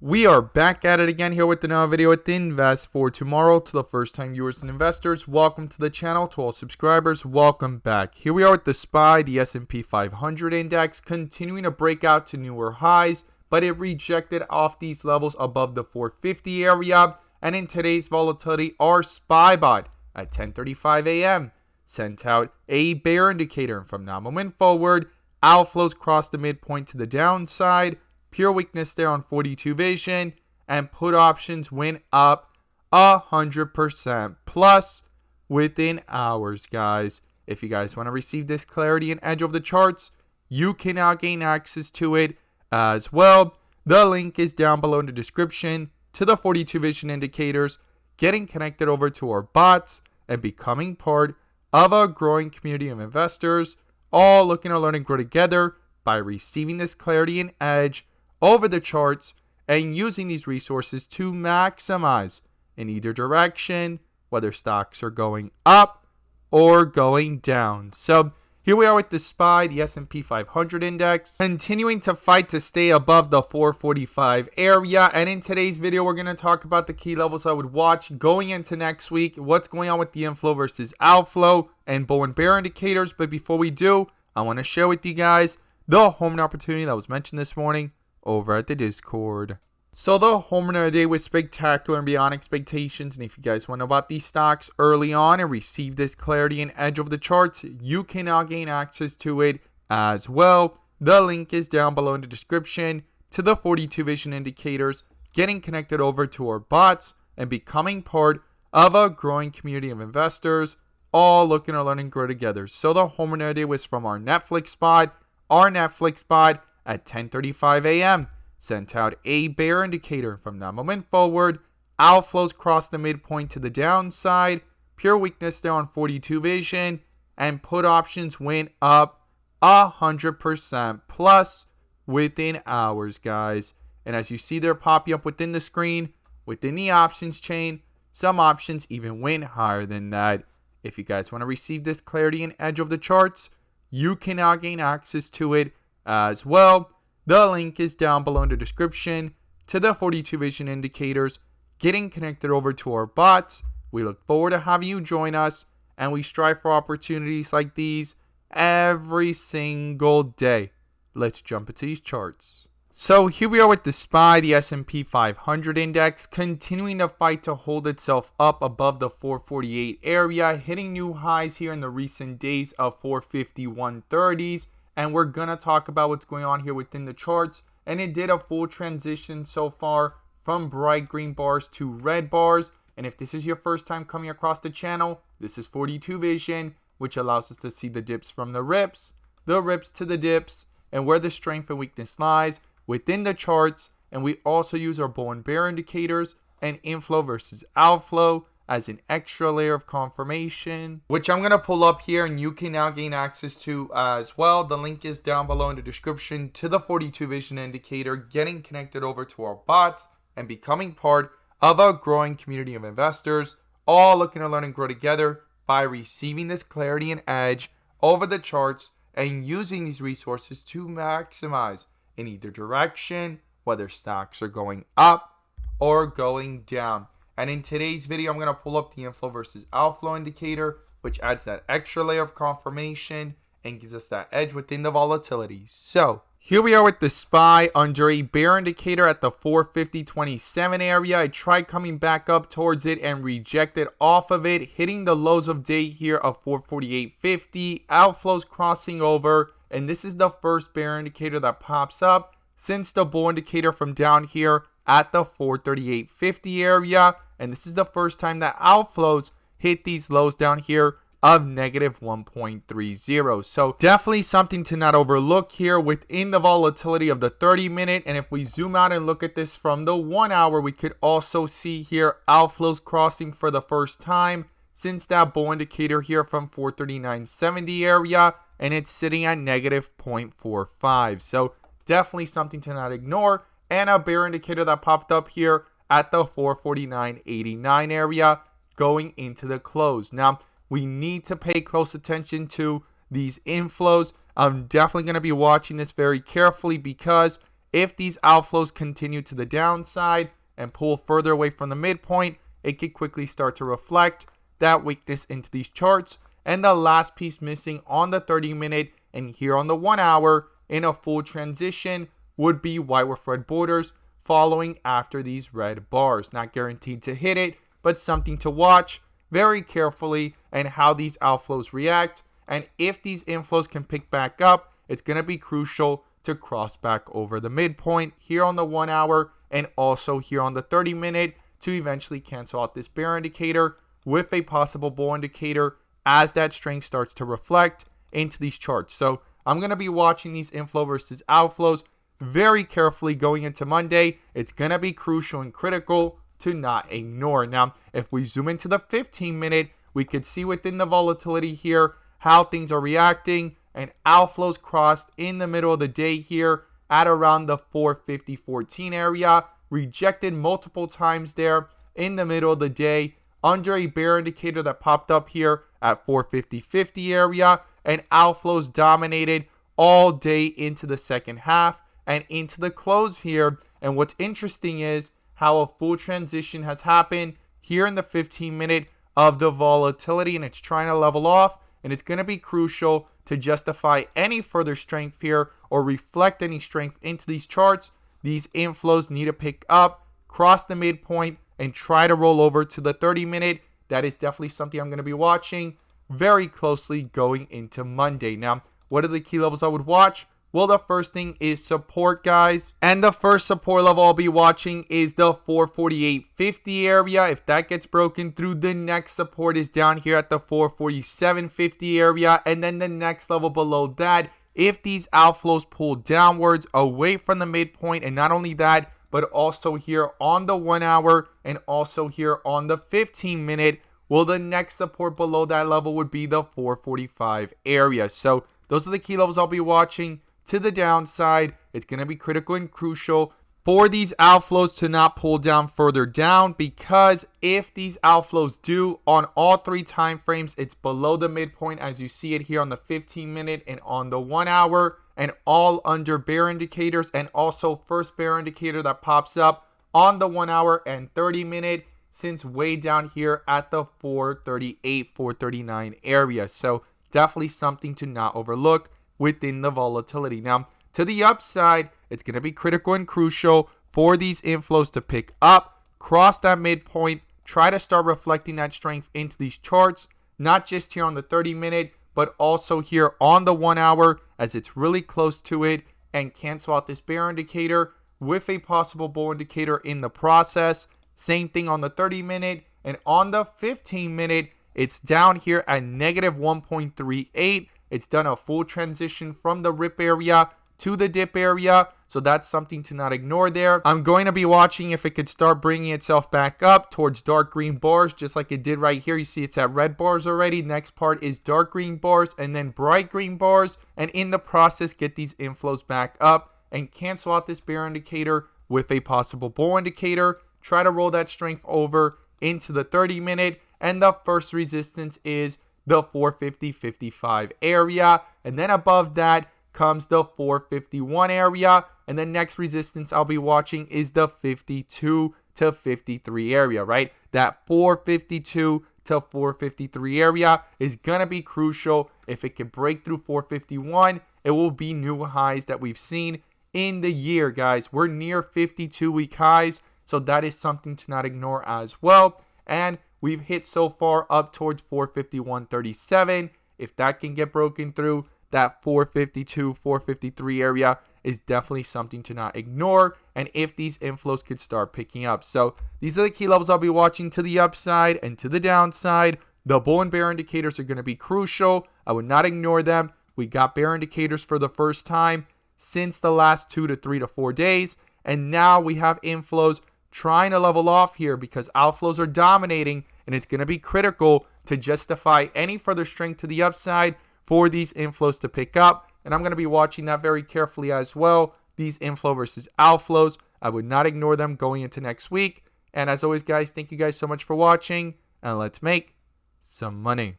We are back at it again here with another video with Invest for Tomorrow. To the first time viewers and investors, welcome to the channel. To all subscribers, welcome back. Here we are with the SPY, the SP 500 index, continuing to break out to newer highs, but it rejected off these levels above the 450 area. And in today's volatility, our SPY bot at 10:35 a.m. sent out a bear indicator. From that moment forward, outflows crossed the midpoint to the downside. Pure weakness there on 42 vision, and put options went up 100% plus within hours, guys. If you guys want to receive this clarity and edge of the charts, you can now gain access to it as well. The link is down below in the description to the 42 vision indicators, getting connected over to our bots and becoming part of a growing community of investors, all looking to learn and grow together by receiving this clarity and edge over the charts and using these resources to maximize in either direction, whether stocks are going up or going down. So here we are with the SPY, the SP 500 index, continuing to fight to stay above the 445 area. And in today's video, we're going to talk about the key levels I would watch going into next week, what's going on with the inflow versus outflow, and bull and bear indicators. But before we do, I want to share with you guys the home run opportunity that was mentioned this morning over at the Discord. So the home run of the day was spectacular and beyond expectations. And if you guys want to know about these stocks early on and receive this clarity and edge of the charts, you can now gain access to it as well. The link is down below in the description to the 42 vision indicators, getting connected over to our bots and becoming part of a growing community of investors, all looking to learn and grow together. So the home run of the day was from our Netflix spot. Our Netflix spot at 10:35 a.m. sent out a bear indicator. From that moment forward, outflows crossed the midpoint to the downside, pure weakness there on 42 vision, and put options went up 100% plus within hours, guys. And as you see, they're popping up within the screen, within the options chain. Some options even went higher than that. If you guys want to receive this clarity and edge of the charts, you can now gain access to it as well. The link is down below in the description to the 42 vision indicators, getting connected over to our bots. We look forward to having you join us, and we strive for opportunities like these every single day. Let's jump into these charts. So here we are with the SPY, the SP 500 index, continuing to fight to hold itself up above the 448 area, hitting new highs here in the recent days of 451.30s. And we're going to talk about what's going on here within the charts. And it did a full transition so far from bright green bars to red bars. And if this is your first time coming across the channel, this is 42 vision, which allows us to see the dips from the rips to the dips, and where the strength and weakness lies within the charts. And we also use our bull and bear indicators and inflow versus outflow as an extra layer of confirmation, which I'm going to pull up here and you can now gain access to as well. The link is down below in the description to the 42 vision indicator, getting connected over to our bots and becoming part of a growing community of investors, all looking to learn and grow together by receiving this clarity and edge over the charts and using these resources to maximize in either direction, whether stocks are going up or going down. And in today's video, I'm going to pull up the inflow versus outflow indicator, which adds that extra layer of confirmation and gives us that edge within the volatility. So here we are with the SPY under a bear indicator at the 450.27 area. I tried coming back up towards it and rejected off of it, hitting the lows of day here of 448.50. Outflows crossing over, and this is the first bear indicator that pops up since the bull indicator from down here at the 438.50 area. And this is the first time that outflows hit these lows down here of negative 1.30. So definitely something to not overlook here within the volatility of the 30-minute. And if we zoom out and look at this from the 1 hour, we could also see here outflows crossing for the first time since that bull indicator here from 439.70 area. And it's sitting at negative 0.45. So definitely something to not ignore. And a bear indicator that popped up here at the 449.89 area going into the close. Now, we need to pay close attention to these inflows. I'm definitely going to be watching this very carefully because if these outflows continue to the downside and pull further away from the midpoint, it could quickly start to reflect that weakness into these charts. And the last piece missing on the 30-minute and here on the 1 hour in a full transition would be white with red borders following after these red bars. Not guaranteed to hit it, but something to watch very carefully and how these outflows react. And if these inflows can pick back up, it's going to be crucial to cross back over the midpoint here on the 1 hour and also here on the 30-minute to eventually cancel out this bear indicator with a possible bull indicator as that strength starts to reflect into these charts. So I'm going to be watching these inflow versus outflows very carefully going into Monday. It's going to be crucial and critical to not ignore. Now, if we zoom into the 15-minute, we could see within the volatility here how things are reacting, and outflows crossed in the middle of the day here at around the 450.14 area, rejected multiple times there in the middle of the day under a bear indicator that popped up here at 450.50 area, and outflows dominated all day into the second half and into the close here. And what's interesting is how a full transition has happened here in the 15-minute of the volatility, and it's trying to level off, and it's going to be crucial to justify any further strength here or reflect any strength into these charts. These inflows need to pick up, cross the midpoint, and try to roll over to the 30-minute. That is definitely something I'm going to be watching very closely going into Monday. Now, what are the key levels I would watch? Well, the first thing is support, guys. And the first support level I'll be watching is the 448.50 area. If that gets broken through, the next support is down here at the 447.50 area. And then the next level below that, if these outflows pull downwards away from the midpoint, and not only that, but also here on the 1 hour and also here on the 15-minute, well, the next support below that level would be the 445 area. So those are the key levels I'll be watching. To the downside, it's going to be critical and crucial for these outflows to not pull down further down, because if these outflows do on all three time frames, it's below the midpoint as you see it here on the 15-minute and on the 1 hour, and all under bear indicators, and also first bear indicator that pops up on the 1 hour and 30-minute since way down here at the 438, 439 area. So definitely something to not overlook within the volatility. Now, to the upside, it's going to be critical and crucial for these inflows to pick up, cross that midpoint, try to start reflecting that strength into these charts, not just here on the 30-minute, but also here on the 1 hour as it's really close to it, and cancel out this bear indicator with a possible bull indicator in the process. Same thing on the 30-minute, and on the 15-minute, it's down here at negative 1.38. It's done a full transition from the rip area to the dip area, so that's something to not ignore there. I'm going to be watching if it could start bringing itself back up towards dark green bars, just like it did right here. You see it's at red bars already. Next part is dark green bars and then bright green bars, and in the process get these inflows back up and cancel out this bear indicator with a possible bull indicator. Try to roll that strength over into the 30-minute, and the first resistance is the 450.55 area, and then above that comes the 451 area, and the next resistance I'll be watching is the 52 to 53 area, right? That 452 to 453 area is gonna be crucial. If it can break through 451, it will be new highs that we've seen in the year, guys. We're near 52-week highs, so that is something to not ignore as well. And we've hit so far up towards 451.37. If that can get broken through, that 452, 453 area is definitely something to not ignore. And if these inflows could start picking up. So these are the key levels I'll be watching to the upside and to the downside. The bull and bear indicators are going to be crucial. I would not ignore them. We got bear indicators for the first time since the last 2 to 3 to 4 days. And now we have inflows trying to level off here because outflows are dominating, and it's going to be critical to justify any further strength to the upside for these inflows to pick up. And I'm going to be watching that very carefully as well. These inflow versus outflows, I would not ignore them going into next week. And as always, guys, thank you guys so much for watching, and let's make some money.